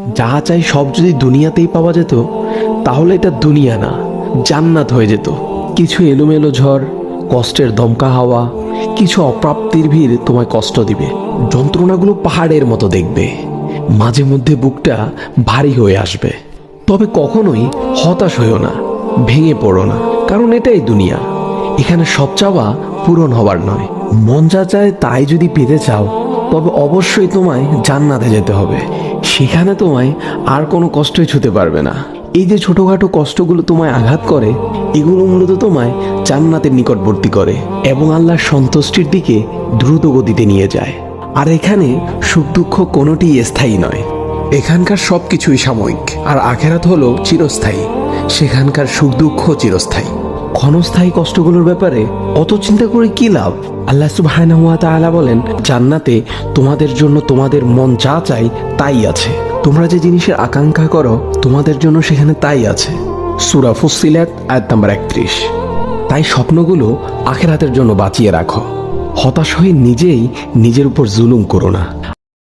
যা চাই সব যদি দুনিয়াতেই পাওয়া যেত তাহলে এটা দুনিয়া না, জান্নাত হয়ে যেত। কিছু এলোমেলো ঝড়, কষ্টের দমকা হাওয়া, কিছু অপ্রাপ্তির ভিড় তোমায় কষ্ট দিবে, যন্ত্রণাগুলো পাহাড়ের মতো দেখবে, মাঝে মধ্যে বুকটা ভারী হয়ে আসবে। তবে কখনোই হতাশ হইও না, ভেঙে পড়ো না, কারণ এটাই দুনিয়া। এখানে সব চাওয়া পূরণ হবার নয়। মন যা চায় তাই যদি পেতে চাও তবে অবশ্যই তোমায় জান্নাতে যেতে হবে। সেখানে তোমায় আর কোনো কষ্টই ছুতে পারবে না। এই যে ছোটখাটো কষ্টগুলো তোমায় আঘাত করে, এগুলো মূলত তোমায় জান্নাতের নিকটবর্তী করে এবং আল্লাহর সন্তুষ্টির দিকে দ্রুত গতিতে নিয়ে যায়। আর এখানে সুখ দুঃখ কোনোটিই স্থায়ী নয়। এখানকার সব কিছুই সাময়িক, আর আখেরাত হলো চিরস্থায়ী। সেখানকার সুখ দুঃখ চিরস্থায়ী। ক্ষণস্থায়ী কষ্টগুলোর ব্যাপারে অত চিন্তা করে কি লাভ? আল্লাহ সুবহানাহু ওয়া তাআলা বলেন, জান্নাতে তোমাদের জন্য তোমাদের মন যা চাই তাই আছে। তোমরা যে জিনিসের আকাঙ্ক্ষা করো তোমাদের জন্য সেখানে তাই আছে। সূরা ফুসসিলাত আয়াত নাম্বার 31। তাই স্বপ্নগুলো আখিরাতের জন্য বাঁচিয়ে রাখো। হতাশ হয়ে নিজেই নিজের উপর জুলুম করো না।